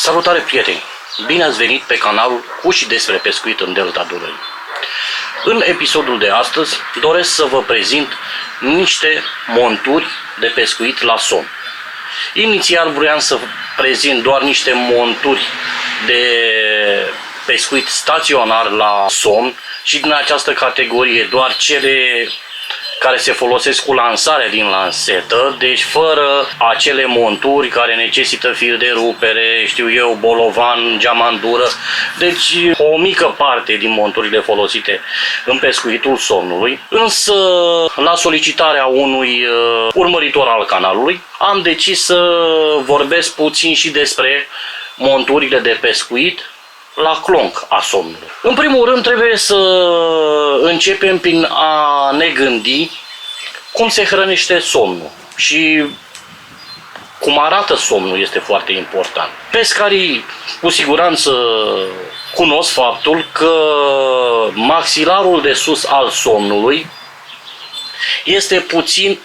Salutare prieteni! Bine ați venit pe canalul cu și despre pescuit în Delta Dunării. În episodul de astăzi doresc să vă prezint niște monturi de pescuit la somn. Inițial vreau să prezint doar niște monturi de pescuit staționar la somn și din această categorie doar cele care se folosesc cu lansarea din lansetă, deci fără acele monturi care necesită fir de rupere, știu eu, bolovan, geamandură, deci o mică parte din monturile folosite în pescuitul somnului. Însă, la solicitarea unui urmăritor al canalului, am decis să vorbesc puțin și despre monturile de pescuit la clonc a somnului. În primul rând trebuie să începem prin a ne gândi cum se hrănește somnul și cum arată somnul este foarte important. Pescarii cu siguranță cunosc faptul că maxilarul de sus al somnului este puțin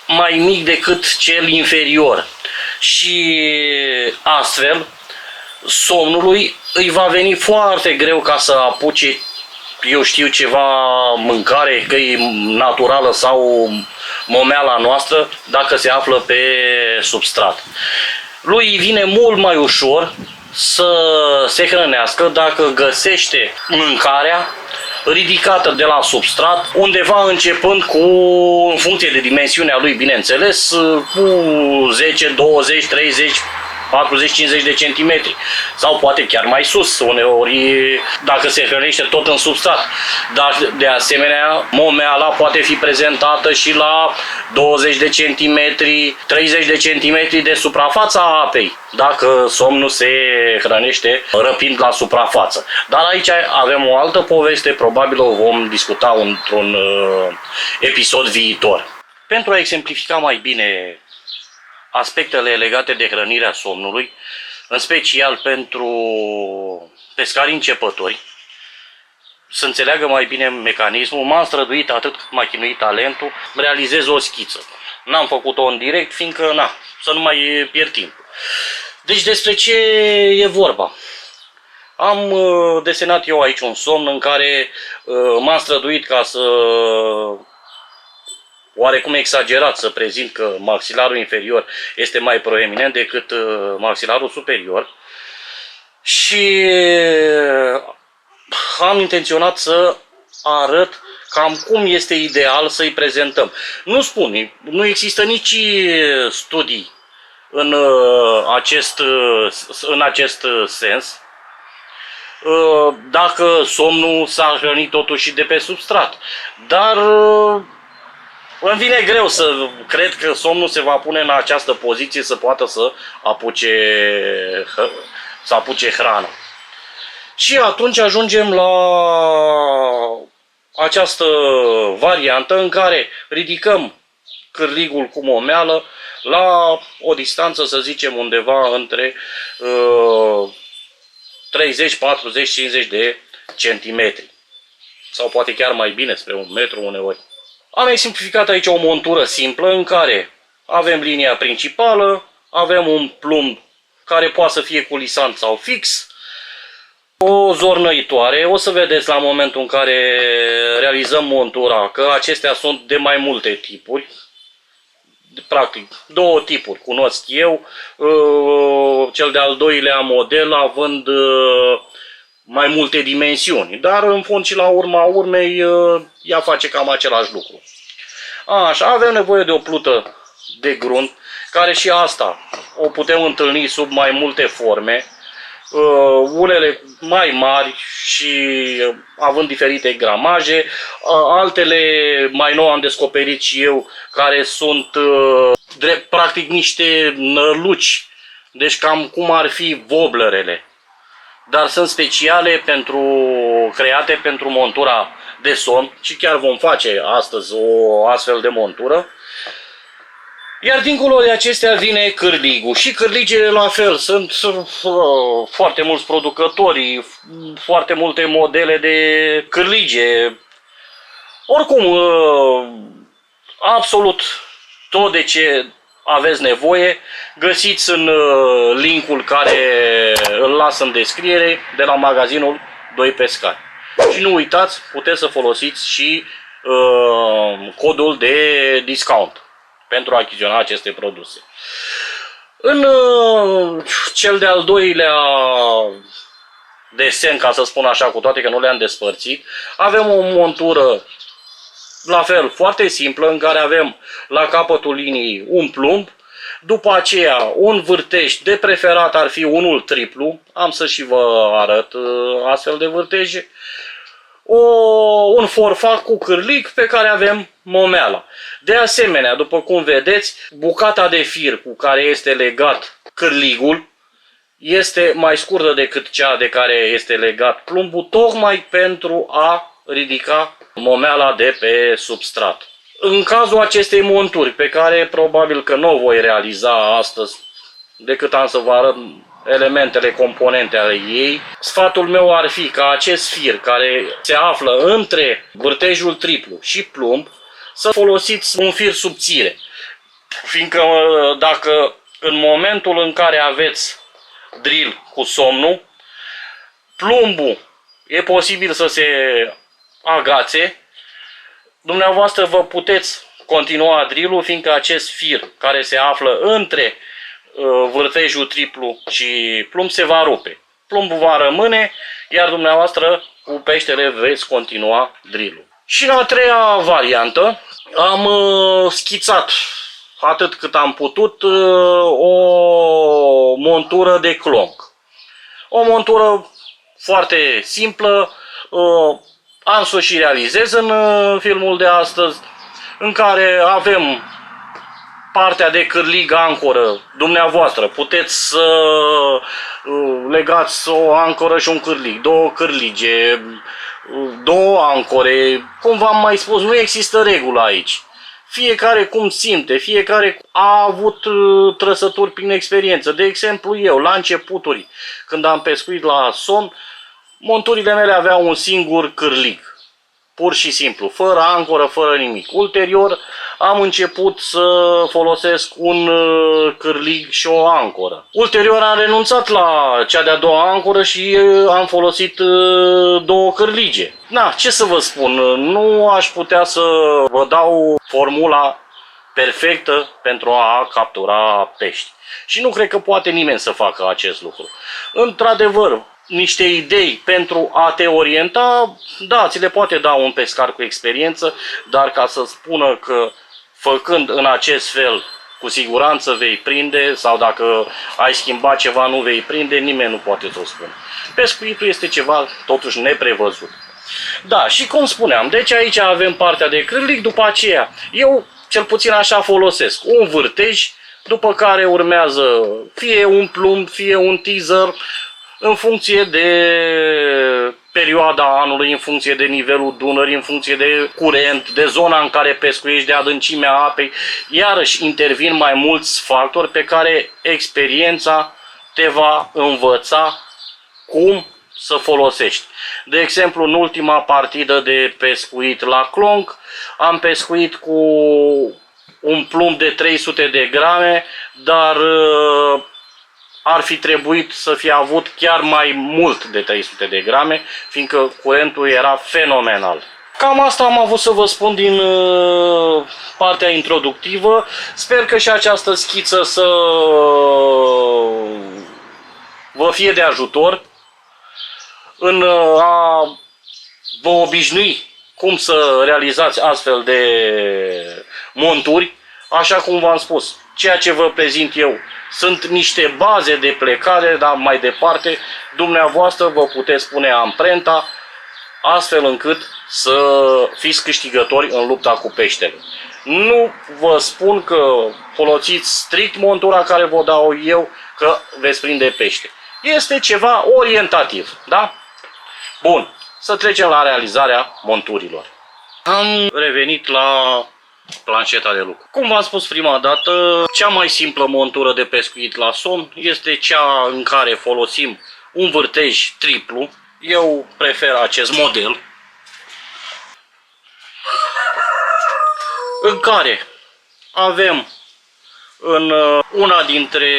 mai mic decât cel inferior și astfel somnului îi va veni foarte greu ca să apuce, eu știu, ceva mâncare, că e naturală sau momeala noastră, dacă se află pe substrat. Lui îi vine mult mai ușor să se hrănească dacă găsește mâncarea ridicată de la substrat, undeva începând cu, în funcție de dimensiunea lui, bineînțeles, cu 10, 20, 30, 40-50 de centimetri sau poate chiar mai sus, uneori dacă se hrănește tot în substrat. Dar de asemenea momeala poate fi prezentată și la 20 de centimetri, 30 de centimetri de suprafața apei, dacă somnul se hrănește răpind la suprafață. Dar aici avem o altă poveste, probabil o vom discuta într-un episod viitor. Pentru a exemplifica mai bine aspectele legate de hrănirea somnului, în special pentru pescarii începători, să înțeleagă mai bine mecanismul, m-am străduit atât cât m-a chinuit talentul, realizez o schiță. N-am făcut-o în direct, fiindcă, să nu mai pierd timp. Deci despre ce e vorba? Am desenat eu aici un somn în care m-am străduit ca să oarecum exagerat să prezint că maxilarul inferior este mai proeminent decât maxilarul superior și am intenționat să arăt cam cum este ideal să-i prezentăm. Nu spun, nu există nici studii în acest sens, dacă somnul s-a hrănit totuși de pe substrat, dar îmi vine greu să cred că somnul se va pune în această poziție să poată să apuce hrana. Și atunci ajungem la această variantă în care ridicăm cârligul cu momeală la o distanță, să zicem, undeva între 30, 40, 50 de centimetri. Sau poate chiar mai bine, spre 1 metru uneori. Am exemplificat aici o montură simplă în care avem linia principală, avem un plumb care poate să fie culisant sau fix, o zornăitoare. O să vedeți la momentul în care realizăm montura că acestea sunt de mai multe tipuri. Practic, 2 tipuri cunosc eu, cel de-al doilea model având mai multe dimensiuni, dar în fond și la urma urmei ea face cam același lucru. Așa, avem nevoie de o plută de grunt, care și asta o putem întâlni sub mai multe forme, unele mai mari și având diferite gramaje, altele mai nou am descoperit și eu, care sunt practic niște năluci, deci cam cum ar fi woblerele. Dar sunt speciale create pentru montura de somn și chiar vom face astăzi o astfel de montură. Iar dincolo de acestea vine cârligul și cârligele la fel. Sunt foarte mulți producători, foarte multe modele de cârlige. Oricum, absolut tot de ce aveți nevoie, găsiți în linkul care îl las în descriere de la magazinul Doi Pescari. Și nu uitați, puteți să folosiți și codul de discount pentru a achiziționa aceste produse. În cel de-al doilea desen, ca să spun așa, cu toate că nu le-am despărțit, avem o montură la fel foarte simplă, în care avem la capătul liniei un plumb, după aceea un vârtej, de preferat ar fi unul triplu, am să și vă arăt astfel de vârteje, un forfac cu cârlig pe care avem momeala. De asemenea, după cum vedeți, bucata de fir cu care este legat cârligul este mai scurtă decât cea de care este legat plumbul, tocmai pentru a ridica momeala de pe substrat. În cazul acestei monturi, pe care probabil că nu o voi realiza astăzi, decât am să vă arăt elementele, componente ale ei, sfatul meu ar fi ca acest fir care se află între vârtejul triplu și plumb să folosiți un fir subțire. Fiindcă dacă în momentul în care aveți drill cu somnul, plumbul e posibil să se agațe, dumneavoastră vă puteți continua drillul, fiindcă acest fir care se află între vârtejul triplu și plumb se va rupe. Plumbul va rămâne, iar dumneavoastră cu peștele veți continua drillul. Și la a treia variantă am schițat atât cât am putut o montură de clonc. O montură foarte simplă, am să o și realizez în filmul de astăzi, în care avem partea de cârlig ancoră, dumneavoastră. Puteți să legați o ancoră și un cârlig, două cârlige, două ancore. Cum v-am mai spus, nu există regulă aici. Fiecare cum simte, fiecare a avut trăsături prin experiență. De exemplu, eu, la începuturi, când am pescuit la somn, monturile mele aveau un singur cârlig. Pur și simplu, fără ancoră, fără nimic. Ulterior am început să folosesc un cârlig și o ancoră. Ulterior am renunțat la cea de-a doua ancoră și am folosit două cârlige. Na, ce să vă spun, nu aș putea să vă dau formula perfectă pentru a captura pești. Și nu cred că poate nimeni să facă acest lucru. Într-adevăr, niște idei pentru a te orienta, da, ți le poate da un pescar cu experiență, dar ca să spună că făcând în acest fel cu siguranță vei prinde, sau dacă ai schimbat ceva nu vei prinde, nimeni nu poate să o spună. Pescuitul este ceva totuși neprevăzut. Da, și cum spuneam, deci aici avem partea de cârlig, după aceea eu cel puțin așa folosesc un vârtej, după care urmează fie un plumb, fie un teaser, în funcție de perioada anului, în funcție de nivelul Dunării, în funcție de curent, de zona în care pescuiești, de adâncimea apei. Iarăși intervin mai mulți factori pe care experiența te va învăța cum să folosești. De exemplu, în ultima partidă de pescuit la clonc, am pescuit cu un plumb de 300 de grame, dar ar fi trebuit să fie avut chiar mai mult de 300 de grame, fiindcă curentul era fenomenal. Cam asta am avut să vă spun din partea introductivă. Sper că și această schiță să vă fie de ajutor în a vă obișnui cum să realizați astfel de monturi. Așa cum v-am spus, ceea ce vă prezint eu sunt niște baze de plecare, dar mai departe dumneavoastră vă puteți pune amprenta astfel încât să fiți câștigători în lupta cu peștele. Nu vă spun că folosiți strict montura care vă dau eu, că veți prinde pește. Este ceva orientativ, da? Bun, să trecem la realizarea monturilor. Am revenit la planșeta de lucru. Cum v-am spus prima dată, cea mai simplă montură de pescuit la somn este cea în care folosim un vârtej triplu. Eu prefer acest model, în care avem În una dintre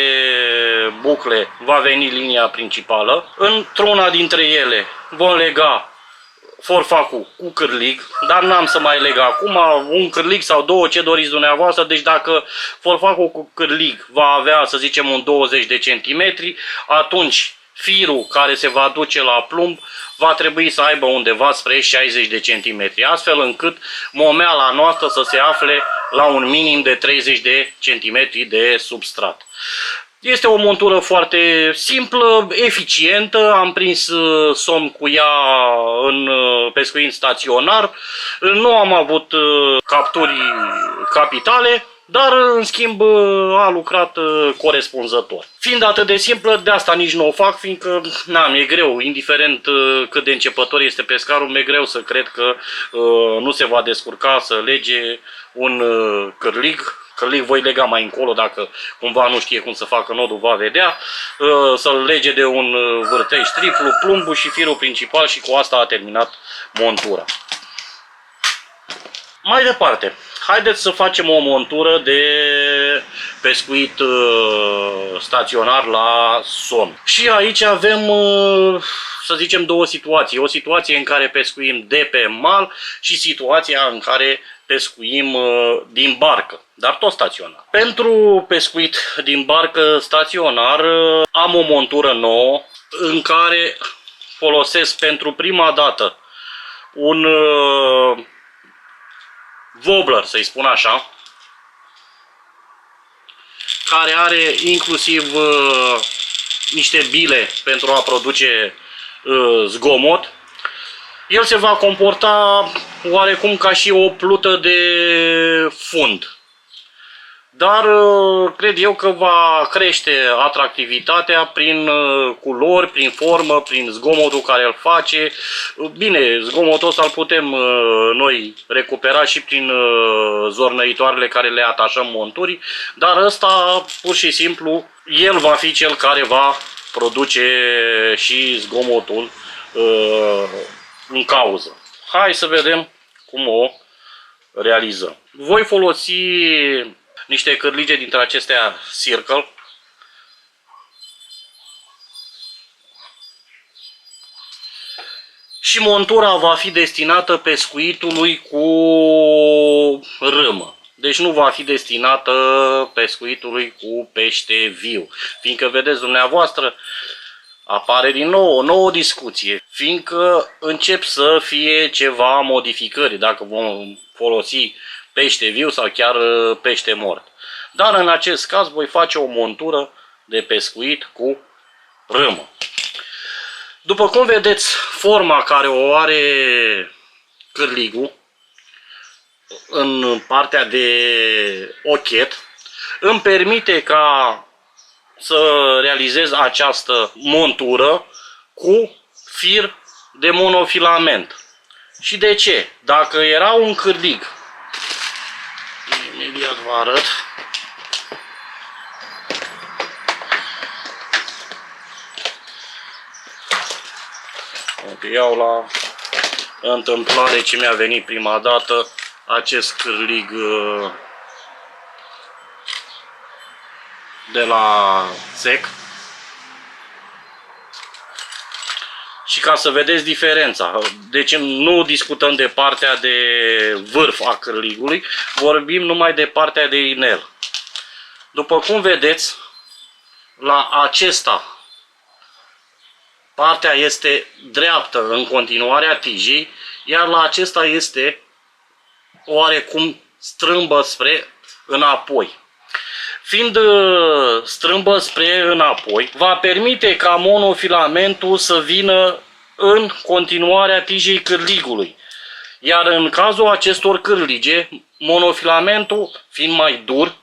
bucle va veni linia principală. Într-una dintre ele vom lega forfacul cu cârlig, dar n-am să mai leg acum un cârlig sau două, ce doriți dumneavoastră. Deci dacă forfacul cu cârlig va avea, să zicem, un 20 de centimetri, atunci firul care se va duce la plumb va trebui să aibă undeva spre 60 de centimetri, astfel încât momeala noastră să se afle la un minim de 30 de centimetri de substrat. Este o montură foarte simplă, eficientă, am prins somn cu ea în pescuit staționar, nu am avut capturi capitale, dar în schimb a lucrat corespunzător. Fiind atât de simplă, de asta nici nu o fac, fiindcă mi-e greu, indiferent cât de începător este pescarul, mi-e greu să cred că nu se va descurca să lege un cârlig. Cârlig voi lega mai încolo, dacă cumva nu știe cum să facă nodul, va vedea, să-l lege de un vârtej triplu, plumbul și firul principal și cu asta a terminat montura. Mai departe, haideți să facem o montură de pescuit staționar la somn. Și aici avem, să zicem, două situații. O situație în care pescuim de pe mal și situația în care pescuim din barcă, dar tot staționar. Pentru pescuit din barcă staționar am o montură nouă în care folosesc pentru prima dată un wobbler, să-i spun așa, care are inclusiv niște bile pentru a produce zgomot. El se va comporta oarecum ca și o plută de fund. Dar cred eu că va crește atractivitatea prin culori, prin formă, prin zgomotul care îl face. Bine, zgomotul ăsta îl putem noi recupera și prin zornăitoarele care le atașăm monturii, dar ăsta pur și simplu, el va fi cel care va produce și zgomotul în cauză. Hai să vedem cum o realizăm. Voi folosi niște cârlige dintre acestea Circle. Și montura va fi destinată pescuitului cu râmă. Deci nu va fi destinată pescuitului cu pește viu. Fiindcă, vedeți dumneavoastră, apare din nou o nouă discuție. Fiindcă încep să fie ceva modificări dacă vom folosi pește viu sau chiar pește mort. Dar în acest caz voi face o montură de pescuit cu râmă. După cum vedeți, forma care o are cârligul în partea de ochet îmi permite ca să realizez această montură cu fir de monofilament. Și de ce? Dacă era un cârlig, imediat vă arăt, iau la întâmplare ce mi-a venit prima dată acest cârlig de la SEC. Și ca să vedeți diferența, deci nu discutăm de partea de vârf a cârligului, vorbim numai de partea de inel. După cum vedeți, la acesta partea este dreaptă în continuarea tijei, iar la acesta este oarecum strâmbă spre înapoi. Fiind strâmbă spre înapoi, va permite ca monofilamentul să vină în continuarea tijei cârligului. Iar în cazul acestor cârlige, monofilamentul, fiind mai dur,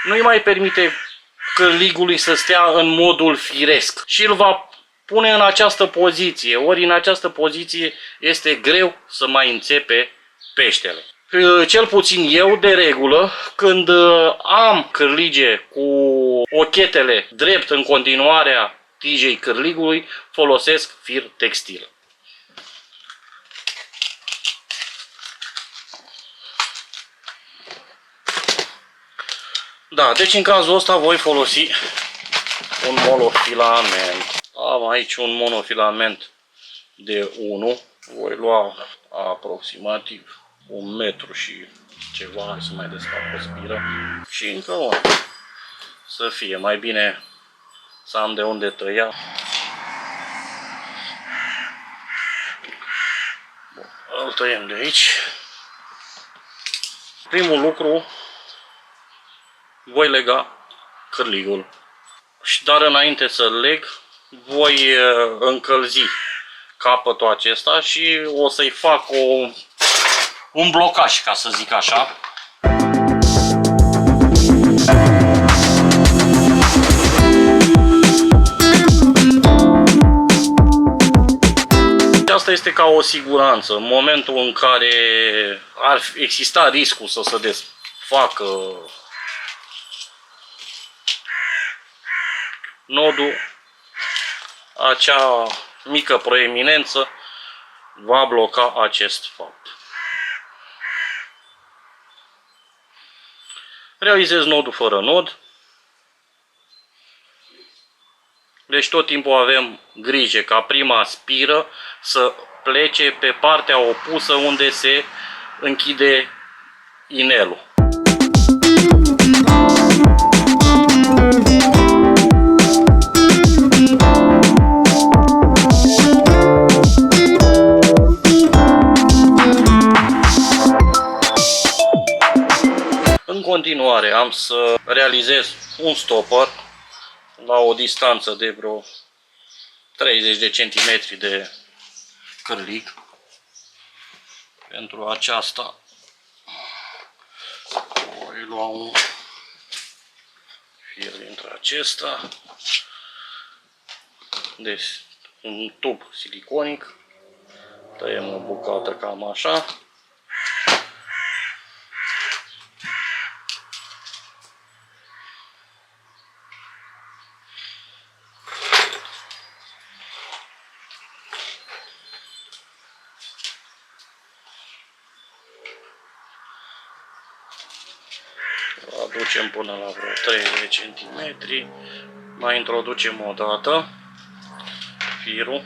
nu îi mai permite cârligului să stea în modul firesc și îl va pune în această poziție. Ori în această poziție este greu să mai înțepe peștele. Cel puțin eu, de regulă, când am cârlige cu ochetele drept în continuarea tijei cârligului, folosesc fir textil. Da, deci în cazul ăsta voi folosi un monofilament. Am aici un monofilament de 1. Voi lua aproximativ 1 metru și ceva, să mai desfac o spiră. Și încă unul. Să fie mai bine să am de unde tăia. Bun, îl tăiem de aici. Primul lucru, voi lega cârligul. Dar înainte să-l leg, voi încălzi capătul acesta și o să-i fac un blocaj, ca să zic așa. Asta este ca o siguranță. În momentul în care ar exista riscul să se desfacă nodul, acea mică proeminență va bloca acest fapt. Realizez nodul fără nod. Deci tot timpul avem grijă ca prima spiră să plece pe partea opusă unde se închide inelul. În continuare am să realizez un stopper la o distanță de vreo 30 de centimetri de cârlig. Pentru aceasta voi lua un fir dintre acesta, deci un tub siliconic, tăiem o bucată cam așa. Aducem până la vreo 30 cm, mai introducem o dată firul.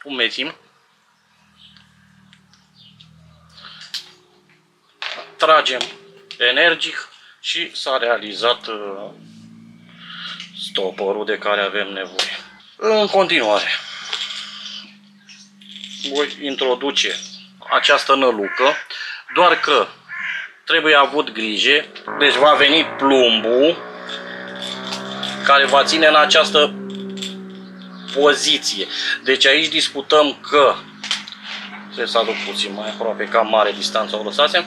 Umețim. Tragem energic și s-a realizat stopperul de care avem nevoie. În continuare, voi introduce această nălucă, doar că trebuie avut grijă, deci va veni plumbul care va ține în această poziție. Deci aici discutăm că, trebuie să aduc puțin mai aproape, cam mare distanță o lăsasem.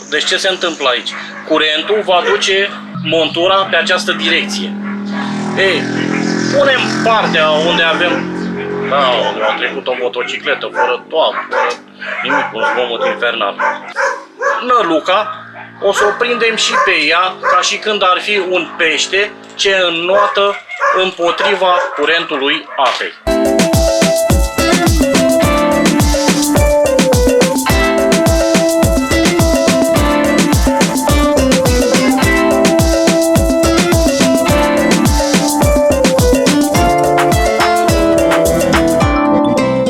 Deci ce se întâmplă aici? Curentul va duce montura pe această direcție. Ei, punem partea unde avem, da, unde a trecut o motocicletă, fără toamnă, fără nimic, un zgomot infernal. Năluca o să o prindem și pe ea, ca și când ar fi un pește ce înnoată împotriva curentului apei.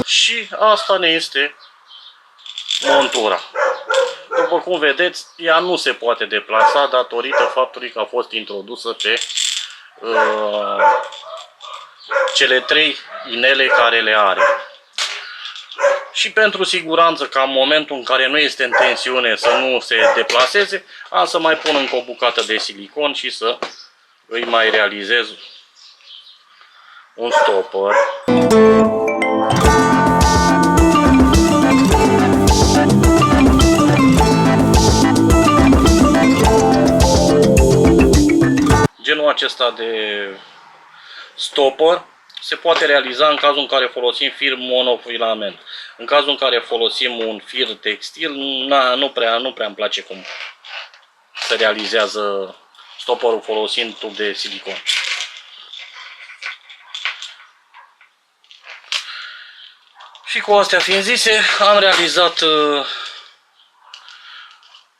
Și asta ne este montura. După cum vedeți, ea nu se poate deplasa datorită faptului că a fost introdusă pe cele 3 inele care le are. Și pentru siguranță, ca în momentul în care nu este în tensiune să nu se deplaseze, am să mai pun încă o bucată de silicon și să îi mai realizez un stopper. Genul acesta de stopper se poate realiza în cazul în care folosim fir monofilament. În cazul în care folosim un fir textil, nu prea îmi place cum se realizează stopperul folosind tub de silicon. Și cu astea fiind zise, am realizat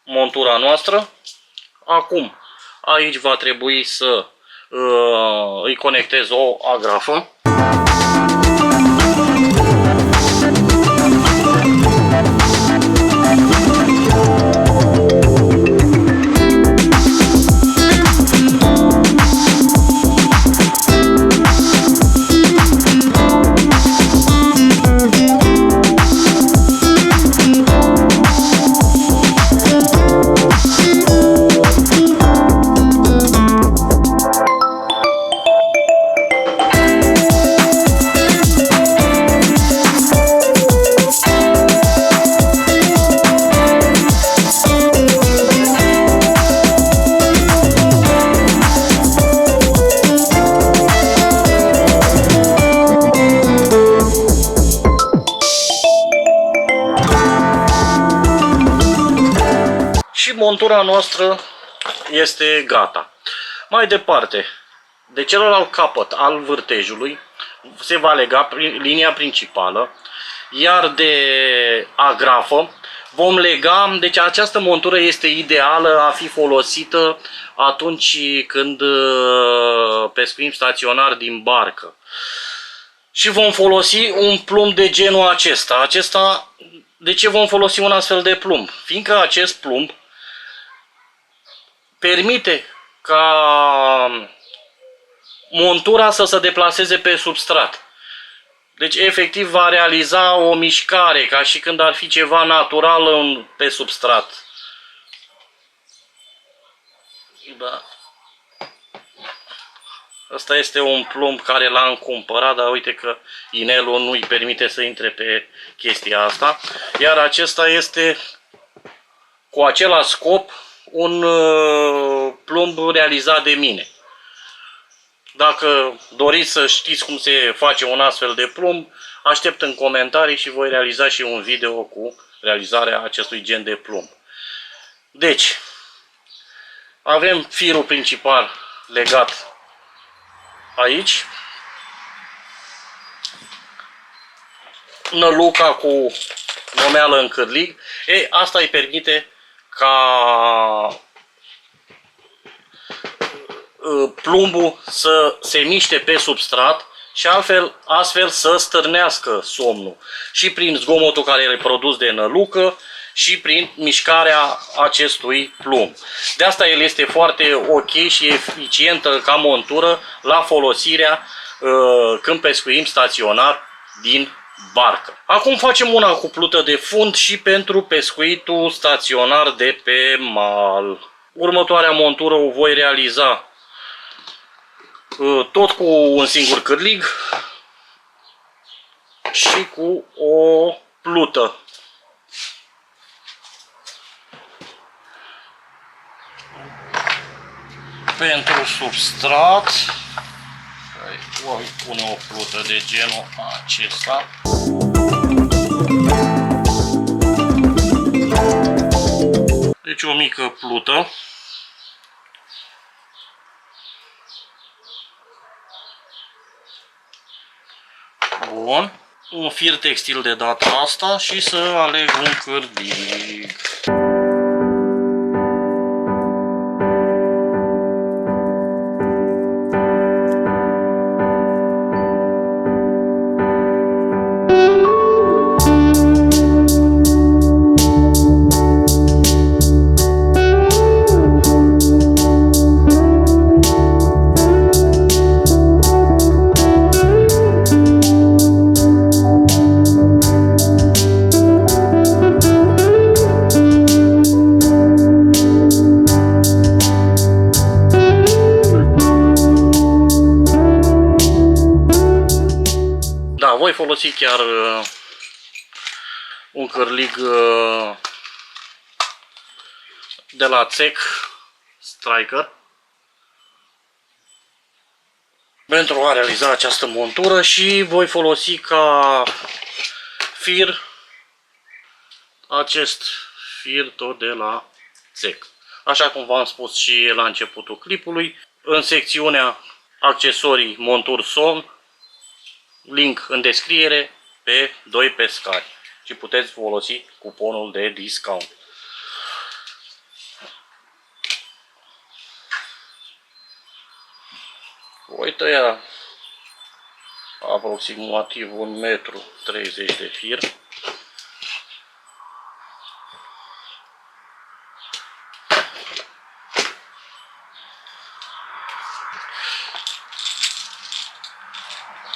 montura noastră. Acum, aici va trebui să îi conectez o agrafă. Montura noastră este gata. Mai departe, de celălalt capăt al vârtejului se va lega linia principală, iar de agrafă vom lega, deci această montură este ideală a fi folosită atunci când pescuim staționar din barcă. Și vom folosi un plumb de genul acesta. De ce vom folosi un astfel de plumb? Fiindcă acest plumb permite ca montura să se deplaseze pe substrat. Deci efectiv va realiza o mișcare ca și când ar fi ceva natural pe substrat. Da. Asta este un plumb care l-am cumpărat, dar uite că inelul nu îi permite să intre pe chestia asta. Iar acesta este cu același scop un plumb realizat de mine. Dacă doriți să știți cum se face un astfel de plumb, aștept în comentarii și voi realiza și un video cu realizarea acestui gen de plumb. Deci, avem firul principal legat aici, năluca cu nomeală în cârlig. Asta îi permite ca plumbul să se miște pe substrat și astfel să stârnească somnul și prin zgomotul care e produs de nălucă și prin mișcarea acestui plumb. De asta el este foarte ok și eficientă ca montură la folosirea când pescuim staționar din barcă. Acum facem una cu plută de fund și pentru pescuitul staționar de pe mal. Următoarea montură o voi realiza tot cu un singur cârlig și cu o plută. Pentru substrat voi pune o plută de genul acesta. Deci o mică plută. Bun. Un fir textil de data asta și să aleg un cârlig. Voi folosi chiar un cârlig de la Țec Striker pentru a realiza această montură și voi folosi ca fir acest fir tot de la Țec. Așa cum v-am spus și la începutul clipului, în secțiunea accesorii monturi somn, link în descriere, pe 2 pescari și puteți folosi cuponul de discount. Voi tăia aproximativ 1,30 m de fir.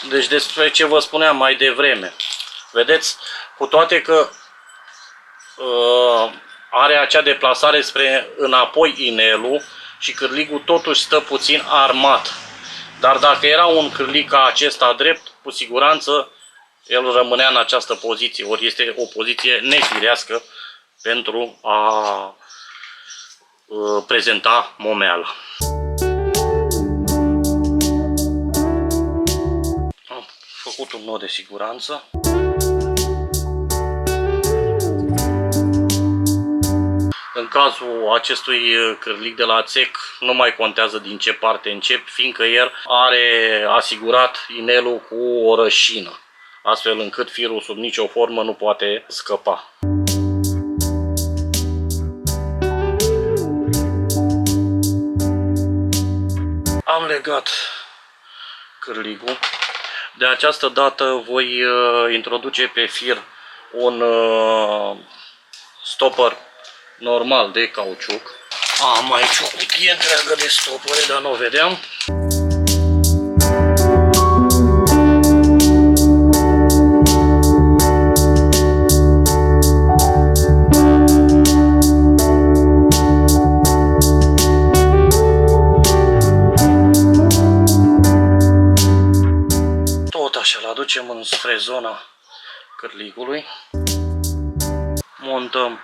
Deci despre ce vă spuneam mai devreme. Vedeți, cu toate că are acea deplasare spre înapoi inelul și cârligul totuși stă puțin armat. Dar dacă era un cârlig ca acesta drept, cu siguranță el rămânea în această poziție. Ori este o poziție nefirească pentru a prezenta momeala. Am făcut un nod de siguranță. În cazul acestui cârlig de la țec nu mai contează din ce parte încep, fiindcă el are asigurat inelul cu o rășină, astfel încât firul sub nicio formă nu poate scăpa. Am legat cârligul. De această dată voi introduce pe fir un stopper normal de cauciuc. Am aici o cutie întreagă de stopere, dar nu o vedeam. Tot așa, îl aducem înspre zona cârligului. Montăm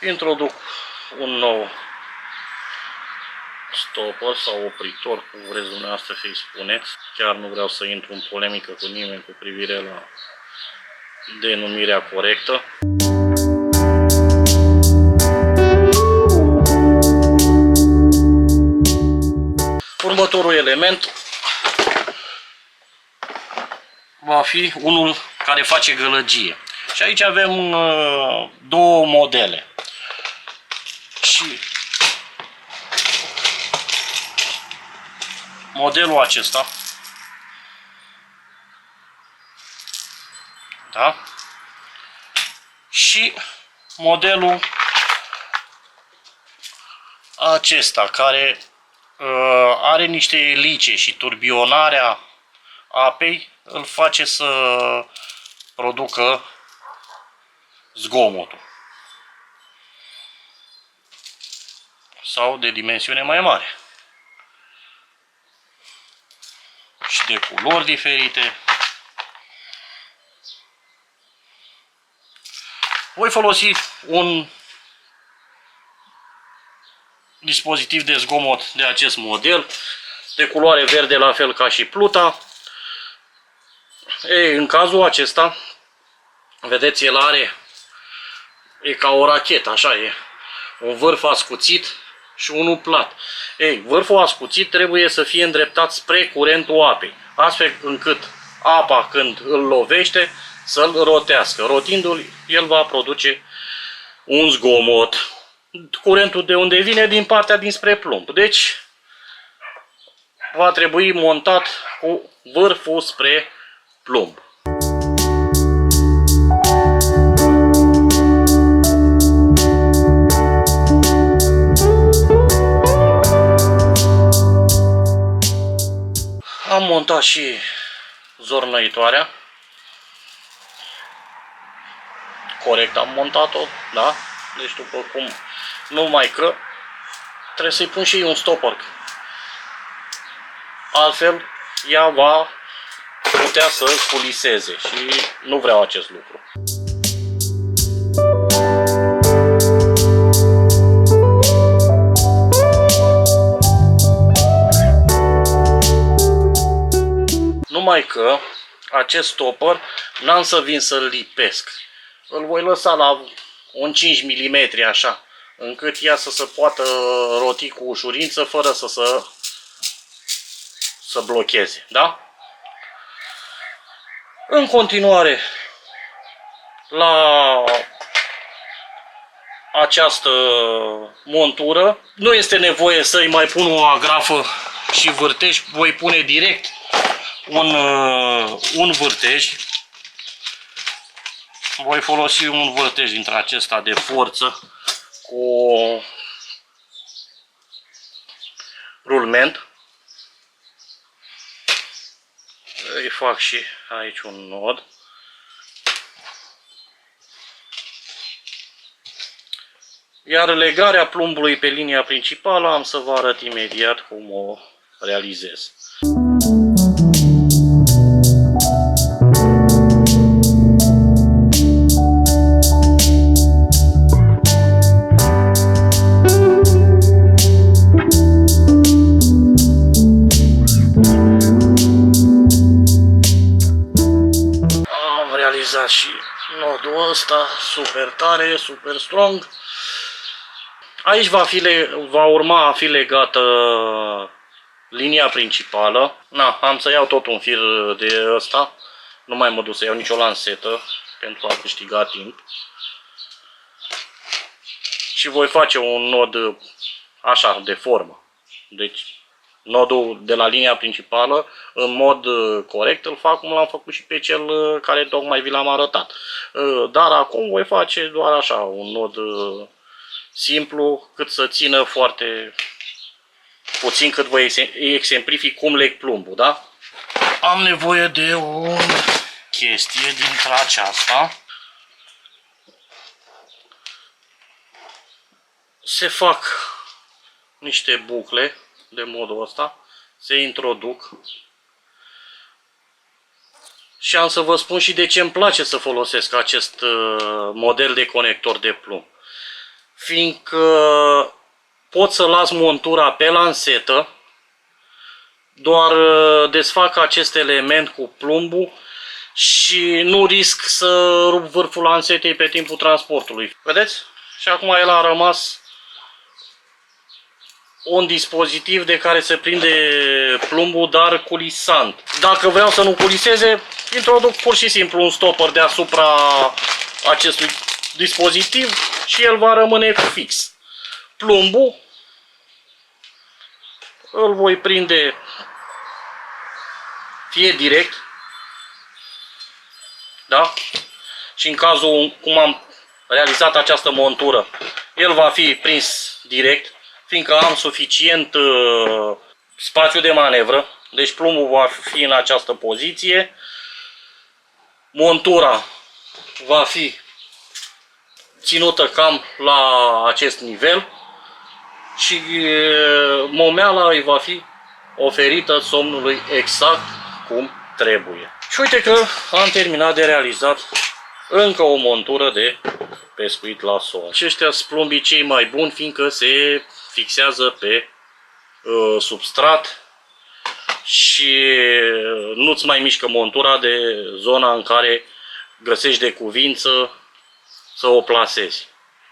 introduc un nou stopper sau opritor, cum vreți dumneavoastră să-i spuneți. Chiar nu vreau să intru în polemică cu nimeni cu privire la denumirea corectă. Următorul element va fi unul care face gălăgie. Și aici avem două modele. Și modelul acesta, da? Și modelul acesta care are niște elice și turbionarea apei îl face să producă zgomotul. Sau de dimensiune mai mare. Și de culori diferite. Voi folosi un dispozitiv de zgomot de acest model, de culoare verde, la fel ca și pluta. Ei, în cazul acesta, vedeți, el are, e ca o rachetă, așa e, un vârf ascuțit și unul plat. Ei, vârful ascuțit trebuie să fie îndreptat spre curentul apei, astfel încât apa, când îl lovește, să-l rotească. Rotindu-l, el va produce un zgomot. Curentul de unde vine? Din partea dinspre plumb. Deci, va trebui montat cu vârful spre plumb. Am montat și zornăitoarea. Corect am montat-o, da? Deci după cum, numai că trebuie să-i pun și un stopper. Altfel, ea va putea să culiseze și nu vreau acest lucru. Numai că acest stopper n-am să vin să-l lipesc. Îl voi lăsa la un 5 mm așa, încât ea să se poată roti cu ușurință fără să blocheze, da? În continuare, la această montură nu este nevoie să-i mai pun o agrafă și vârtej, voi pune direct un vârtej. Voi folosi un vârtej dintre acesta de forță cu rulment. Îi fac și aici un nod. Iar legarea plumbului pe linia principală am să vă arăt imediat cum o realizez. Am realizat și nodul ăsta, super tare, super strong. Aici va urma a fi legată linia principală. Am să iau tot un fir de ăsta. Nu mai mă duc să iau nicio lansetă pentru a câștiga timp. Și voi face un nod așa, de formă. Deci nodul de la linia principală în mod corect îl fac cum l-am făcut și pe cel care tocmai vi l-am arătat. Dar acum voi face doar așa un nod simplu, cât să țină foarte puțin, cât vă exemplific cum leg plumbul, da? Am nevoie de o chestie dintre aceasta. Se fac niște bucle de modul ăsta, se introduc. Și am să vă spun și de ce îmi place să folosesc acest model de conector de plumb. Fiindcă pot să las montura pe lansetă, doar desfac acest element cu plumbul și nu risc să rup vârful lansetei pe timpul transportului. Vedeți? Și acum el a rămas un dispozitiv de care se prinde plumbul, dar culisant. Dacă vreau să nu culiseze, introduc pur și simplu un stopper deasupra acestui dispozitiv și el va rămâne fix. Plumbul îl voi prinde fie direct, da? Și în cazul cum am realizat această montură, el va fi prins direct, fiindcă am suficient spațiu de manevră. Deci plumbul va fi în această poziție. Montura va fi ținută cam la acest nivel și momeala îi va fi oferită somnului exact cum trebuie. Și uite că am terminat de realizat încă o montură de pescuit la somn. Aceștia sunt plumbii cei mai buni, fiindcă se fixează pe substrat și nu-ți mai mișcă montura de zona în care găsești de cuvință să o plasezi,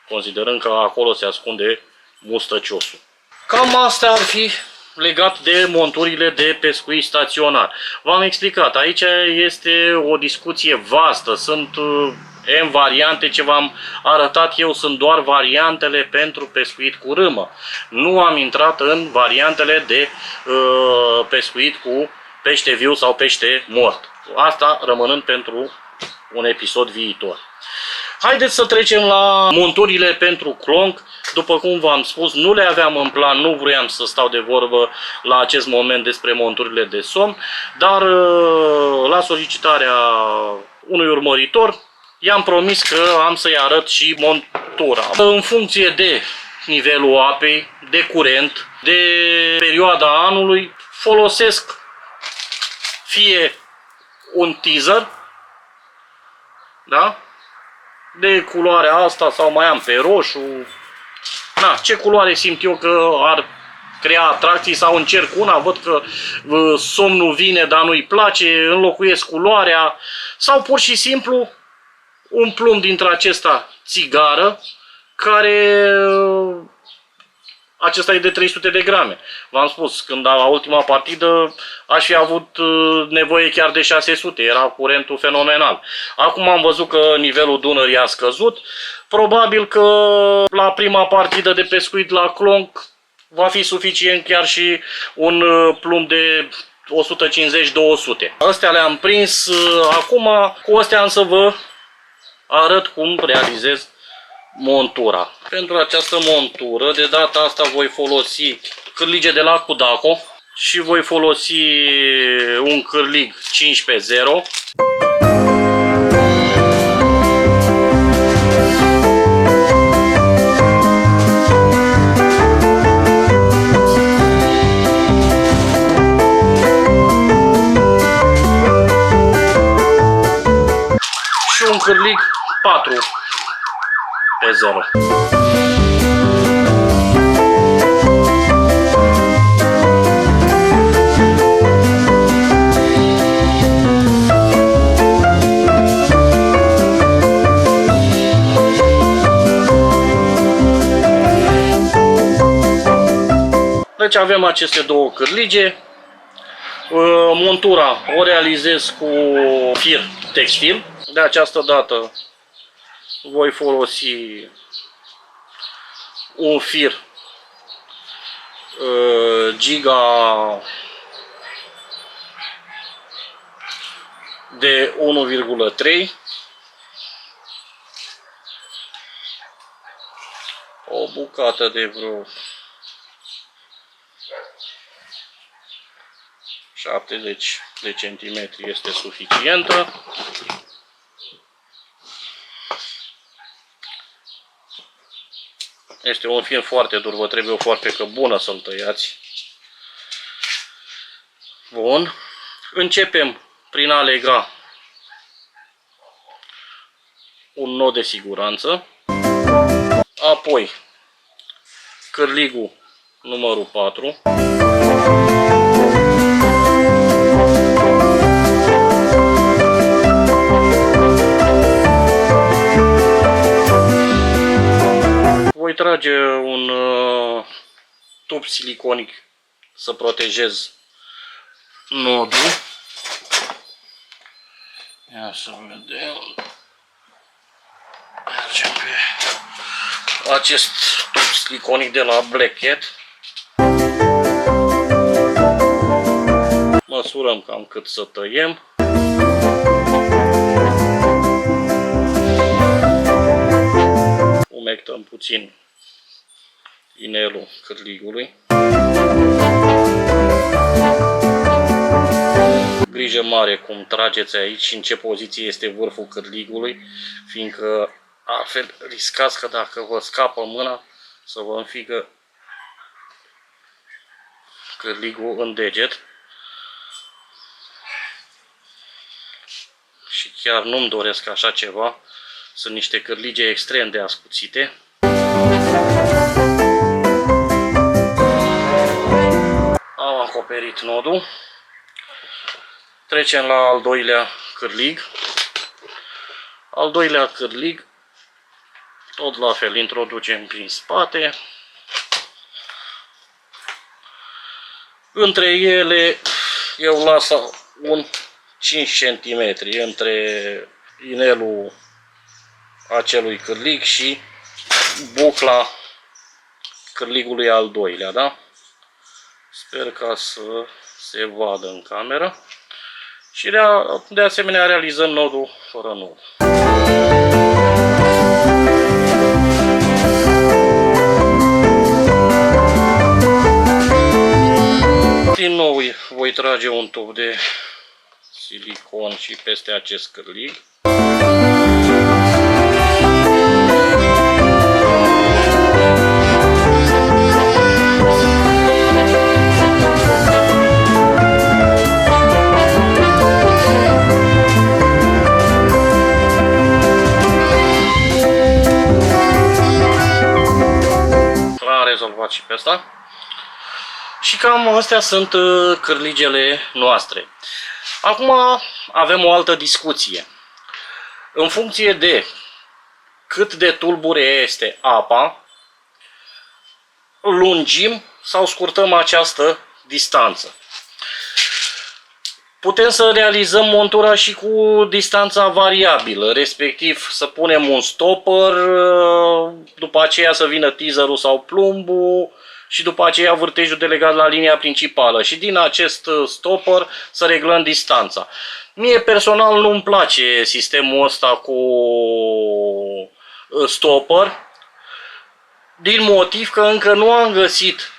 considerând că acolo se ascunde mustăciosul. Cam asta ar fi legat de monturile de pescuit staționar. V-am explicat, aici este o discuție vastă, sunt N variante, ce v-am arătat eu sunt doar variantele pentru pescuit cu râmă. Nu am intrat în variantele de pescuit cu pește viu sau pește mort. Asta rămânând pentru un episod viitor. Haideți să trecem la monturile pentru clonc. După cum v-am spus, nu le aveam în plan, nu vroiam să stau de vorbă la acest moment despre monturile de somn, dar la solicitarea unui urmăritor i-am promis că am să-i arăt și montura. În funcție de nivelul apei, de curent, de perioada anului, folosesc fie un teaser, da? De culoarea asta sau mai am pe roșu. Ce culoare simt eu că ar crea atracții sau încerc una, văd că somnul vine, dar nu-i place, înlocuiesc culoarea sau pur și simplu umplum dintre acesta țigară care acesta e de 300 de grame. V-am spus, când la ultima partidă aș fi avut nevoie chiar de 600, era curentul fenomenal. Acum am văzut că nivelul Dunării a scăzut, probabil că la prima partidă de pescuit la Clonc va fi suficient chiar și un plumb de 150-200. Astea le-am prins acum, cu astea am să vă arăt cum realizez montura. Pentru această montură, de data asta voi folosi cârlige de la Kudaco și voi folosi un cârlig 5x0. Și un cârlig 4x0. Deci avem aceste două cârlige. Montura o realizez cu fir textil. De această dată voi folosi un fir Giga de 1,3, o bucată de vreo 70 de centimetri este suficientă. Este un fir foarte dur, vă trebuie o foarfecă bună să-l tăiați. Bun. Începem prin a lega un nod de siguranță. Apoi cârligul numărul 4. Voi trage un tub siliconic să protejez nodul. Ia să vedem. Mergem pe acest tub siliconic de la Black Cat. Măsurăm cam cât să tăiem. Umectăm puțin inelul cârligului. Grijă mare cum trageți aici și în ce poziție este vârful cârligului, fiindcă altfel riscați că dacă vă scapă mâna să vă înfigă cârligul în deget. Și chiar nu-mi doresc așa ceva. Sunt niște cârlige extrem de ascuțite. Am acoperit nodul. Trecem la al doilea cârlig. Al doilea cârlig, tot la fel, introducem prin spate. Între ele eu las un 5 cm între inelul acelui cârlig și bucla cârligului al doilea, da? Sper ca să se vadă în cameră. Și de asemenea realizăm nodul fără nod. Din nou voi trage un tub de silicon și peste acest cârlig. Rezolvat și pe asta. Și cam astea sunt cârligele noastre. Acum avem o altă discuție. În funcție de cât de tulbure este apa, lungim sau scurtăm această distanță. Putem să realizăm montura și cu distanța variabilă, respectiv să punem un stopper, după aceea să vină teaserul sau plumbul și după aceea vârtejul delegat la linia principală și din acest stopper să reglăm distanța. Mie personal nu-mi place sistemul ăsta cu stopper, din motiv că încă nu am găsit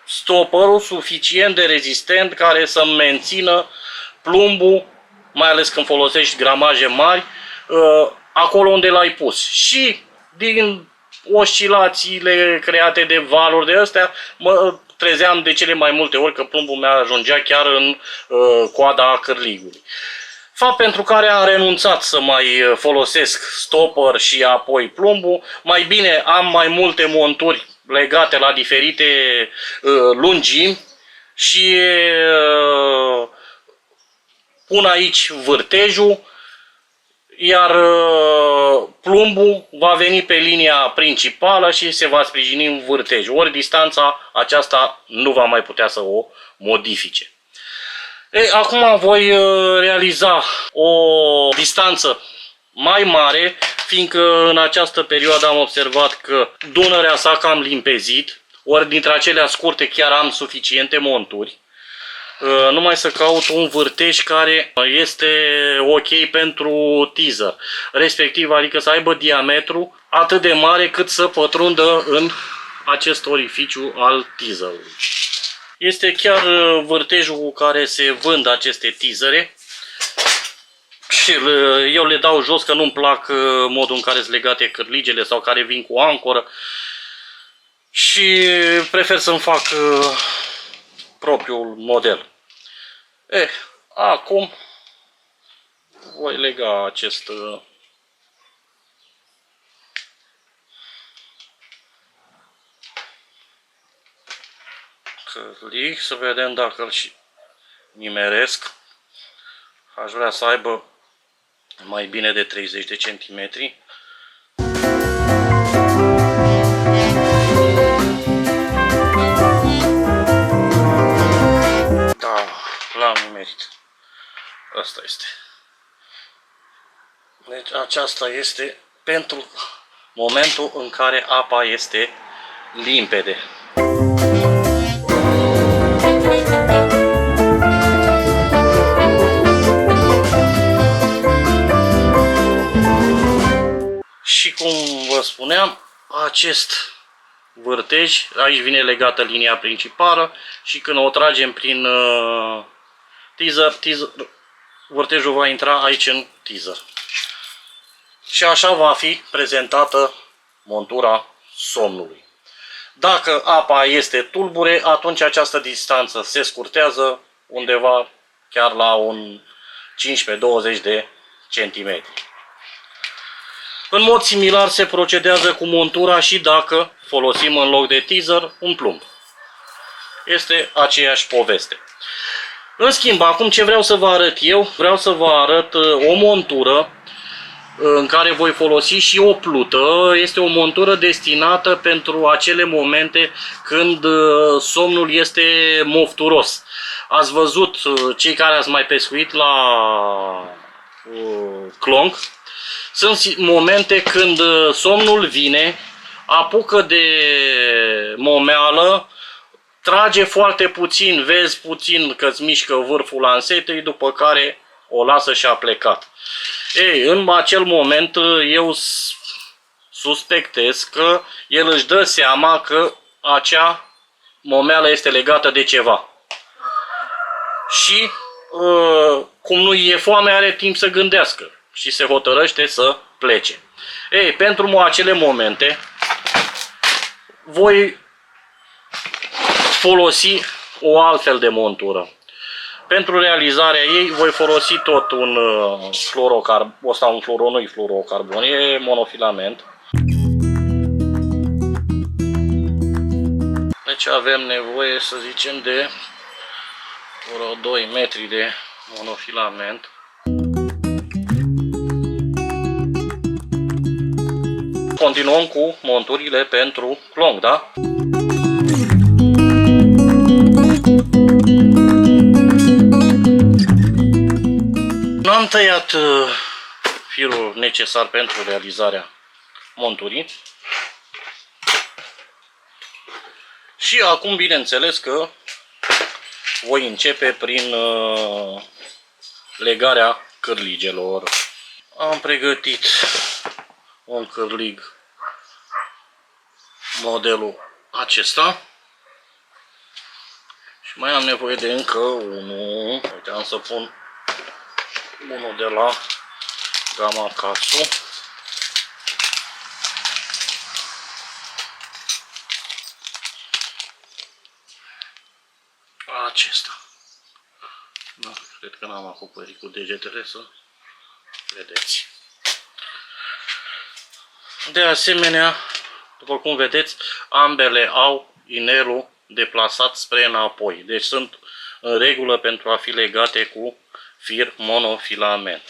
stopperul suficient de rezistent care să mențină plumbul, mai ales când folosești gramaje mari, acolo unde l-ai pus. Și din oscilațiile create de valuri de astea, mă trezeam de cele mai multe ori că plumbul meu ajungea chiar în coada cârligului. Fapt pentru care am renunțat să mai folosesc stopper și apoi plumbul. Mai bine am mai multe monturi legate la diferite lungimi și pun aici vârtejul, iar plumbul va veni pe linia principală și se va sprijini în vârtej. Ori distanța aceasta nu va mai putea să o modifice. Ei, acum voi realiza o distanță mai mare, fiindcă în această perioadă am observat că Dunărea s-a cam limpezit, ori dintre acelea scurte chiar am suficiente monturi. Numai să caut un vârtej care este ok pentru teaser, respectiv adică să aibă diametru atât de mare cât să pătrundă în acest orificiu al teaserului. Este chiar vârtejul cu care se vând aceste teasere și eu le dau jos că nu-mi plac modul în care sunt legate cârligele sau care vin cu ancoră și prefer să-mi fac propriul model. Acum voi lega acest cârlig, să vedem dacă îl și nimeresc. Aș vrea să aibă mai bine de 30 de centimetri. Da, l-am nimerit. Asta este. Deci aceasta este pentru momentul în care apa este limpede. Și cum vă spuneam, acest vârtej, aici vine legată linia principală și când o tragem prin teaser, vârtejul va intra aici în teaser. Și așa va fi prezentată montura somnului. Dacă apa este tulbure, atunci această distanță se scurtează undeva chiar la un 15-20 de centimetri. În mod similar se procedează cu montura și dacă folosim în loc de teaser un plumb. Este aceeași poveste. În schimb, acum ce vreau să vă arăt eu? Vreau să vă arăt o montură în care voi folosi și o plută. Este o montură destinată pentru acele momente când somnul este mofturos. Ați văzut, cei care ați mai pescuit la clonc, sunt momente când somnul vine, apucă de momeală, trage foarte puțin, vezi puțin că îți mișcă vârful lansetei, după care o lasă și a plecat. Ei, în acel moment eu suspectez că el își dă seama că acea momeală este legată de ceva. Și cum nu e foame, are timp să gândească și se hotărăște să plece. Ei, pentru acele momente voi folosi o altfel de montură. Pentru realizarea ei voi folosi tot un fluorocarbon, e monofilament. Deci avem nevoie, să zicem, de vreo 2 metri de monofilament. Continuăm cu monturile pentru clong, da? Nu am tăiat firul necesar pentru realizarea monturii. Și acum, bineînțeles că voi începe prin legarea cârligelor. Am pregătit un cârlig, modelul acesta. Și mai am nevoie de încă unul. Uite, am să pun unul de la Gamakatsu. Acesta. Da, cred că n-am acoperit cu degetele să vedeți. De asemenea, după cum vedeți, ambele au inelul deplasat spre înapoi. Deci sunt în regulă pentru a fi legate cu fir monofilament.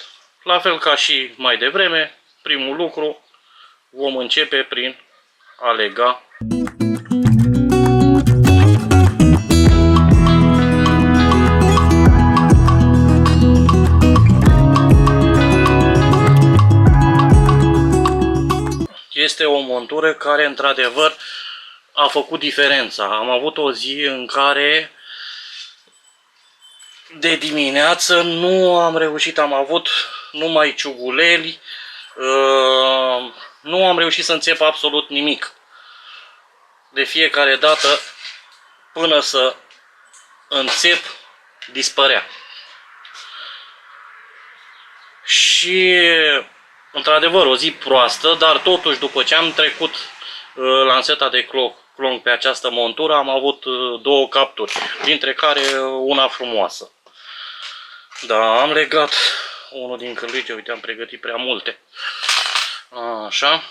La fel ca și mai devreme, primul lucru vom începe prin a lega Este o montură care, într-adevăr, a făcut diferența. Am avut o zi în care de dimineață nu am reușit, am avut numai ciuguleli, nu am reușit să înțep absolut nimic. De fiecare dată, până să înțep, dispărea. Și într-adevăr, o zi proastă, dar totuși după ce am trecut lanseta de clong pe această montură, am avut 2 capturi, dintre care una frumoasă. Da, am legat unul din cârlige, uite, am pregătit prea multe. Așa.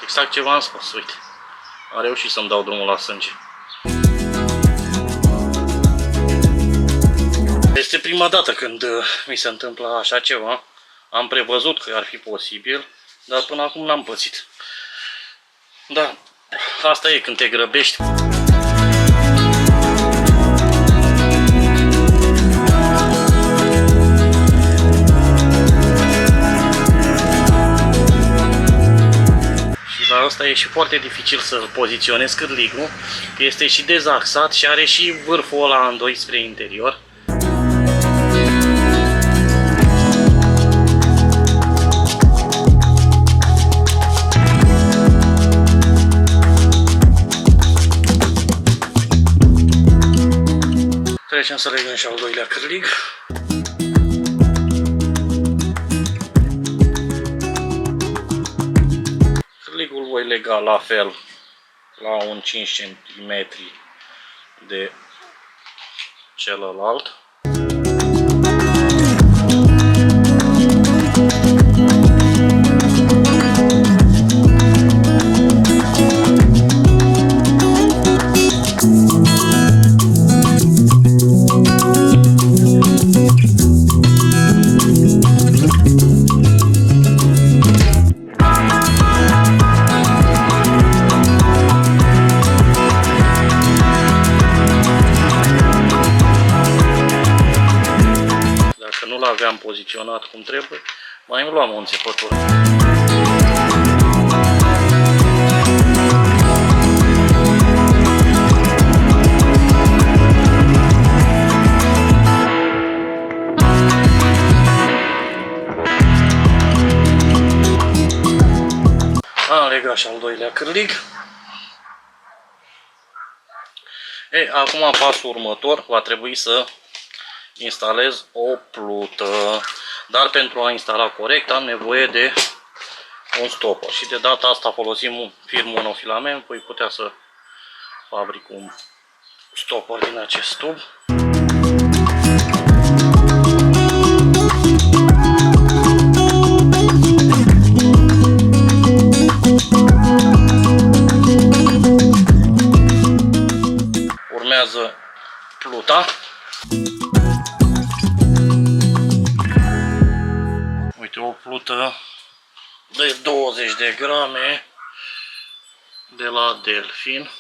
Exact ce v-am spus, uite, am reușit să-mi dau drumul la sânge. Este prima dată când mi se întâmplă așa ceva. Am prevăzut că ar fi posibil, dar până acum n-am pățit. Da, asta e când te grăbești. Asta e și foarte dificil să-l poziționezi cârligul, este și dezaxat și are și vârful ăla în doi spre interior. Trecem să legăm și al doilea cârlig. Cârligul voi lega la fel la un 5 cm de celălalt. Aveam poziționat cum trebuie, mai îmi luam o înțepătură. Am legat și al doilea cârlig. Acum pasul următor va trebui să instalez o plută, dar pentru a instala corect am nevoie de un stopper. Și de data asta folosim un fir monofilament, voi putea să fabric un stopper din acest tub. Urmează pluta. Uite, o plută de 20 de grame de la Delfin.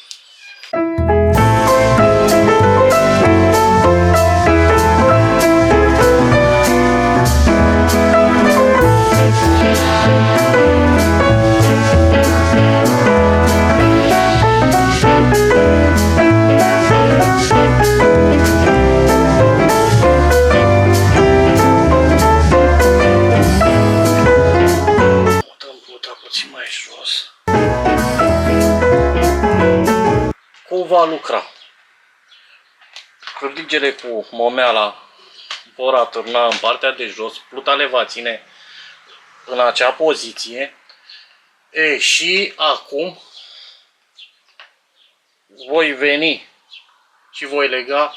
Cum va lucra? Cârligele cu momeala vor atârna în partea de jos, pluta le va ține în acea poziție. Și acum voi veni și voi lega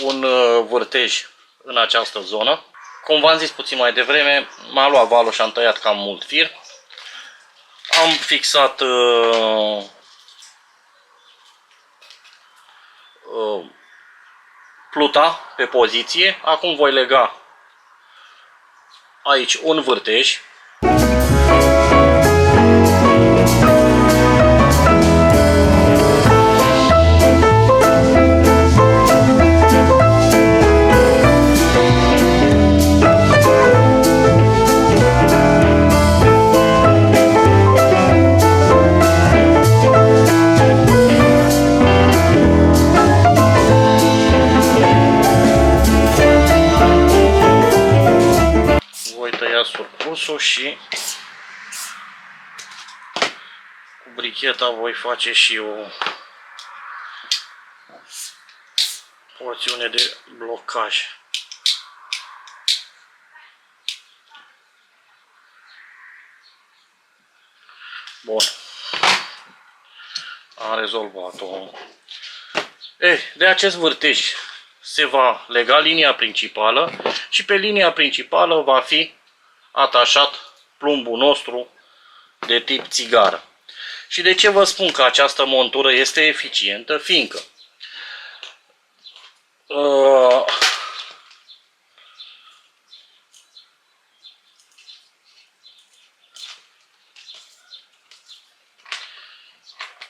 un vârtej în această zonă. Cum v-am zis puțin mai devreme, m-a luat valul și am tăiat cam mult fir. Am fixat pluta pe poziție. Acum voi lega aici un vârtej. Și cu bricheta voi face și o porțiune de blocaj. Bun. Am rezolvat-o. De acest vârtej se va lega linia principală și pe linia principală va fi atașat plumbul nostru de tip țigară. Și de ce vă spun că această montură este eficientă? Fiindcă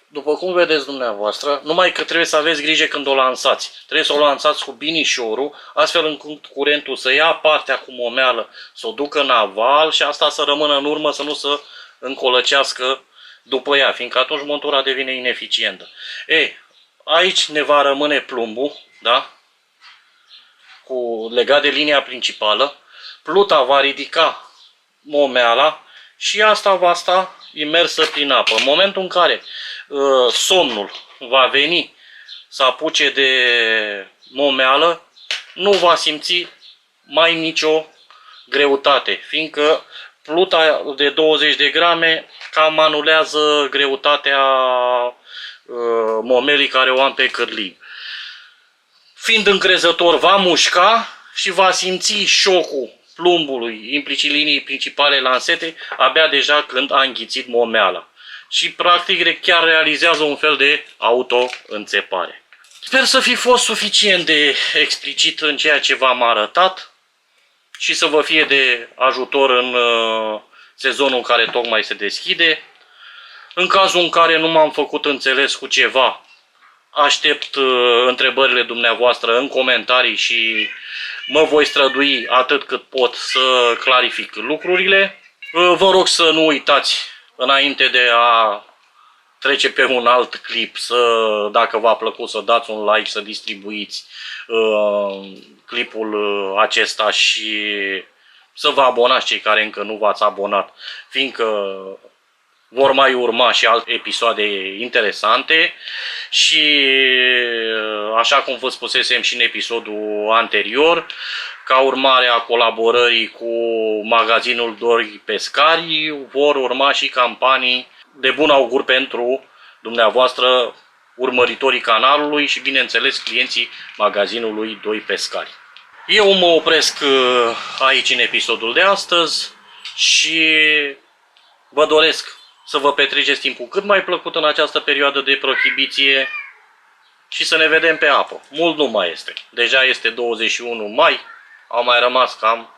după cum vedeți dumneavoastră, numai că trebuie să aveți grijă când o lansați. Trebuie să o lansați cu binișorul, astfel încât curentul să ia partea cu momeală, să o ducă în aval și asta să rămână în urmă, să nu se încolăcească după ea, fiindcă atunci montura devine ineficientă. Aici ne va rămâne plumbul, da? Legat de linia principală. Pluta va ridica momeala și asta va sta imersă prin apă. În momentul în care somnul va veni să apuce de momeală, nu va simți mai nicio greutate, fiindcă pluta de 20 de grame cam anulează greutatea momelii care o am pe cârlig. Fiind încrezător, va mușca și va simți șocul plumbului, implicit liniei principale lansete, abia deja când a înghițit momeala. Și practic chiar realizează un fel de auto-înțepare. Sper să fi fost suficient de explicit în ceea ce v-am arătat și să vă fie de ajutor în sezonul care tocmai se deschide. În cazul în care nu m-am făcut înțeles cu ceva, aștept întrebările dumneavoastră în comentarii și mă voi strădui atât cât pot să clarific lucrurile. Vă rog să nu uitați, înainte de a trece pe un alt clip, dacă v-a plăcut, să dați un like, să distribuiți clipul acesta și să vă abonați cei care încă nu v-ați abonat, fiindcă vor mai urma și alte episoade interesante Și așa cum vă spusesem și în episodul anterior, ca urmare a colaborării cu magazinul Doi Pescari, vor urma și campanii de bun augur pentru dumneavoastră, urmăritorii canalului și, bineînțeles, clienții magazinului Doi Pescari. Eu mă opresc aici în episodul de astăzi și vă doresc să vă petreceți timpul cât mai plăcut în această perioadă de prohibiție și să ne vedem pe apă. Mult nu mai este. Deja este 21 mai, au mai rămas cam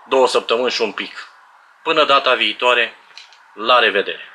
2 săptămâni și un pic. Până data viitoare, la revedere!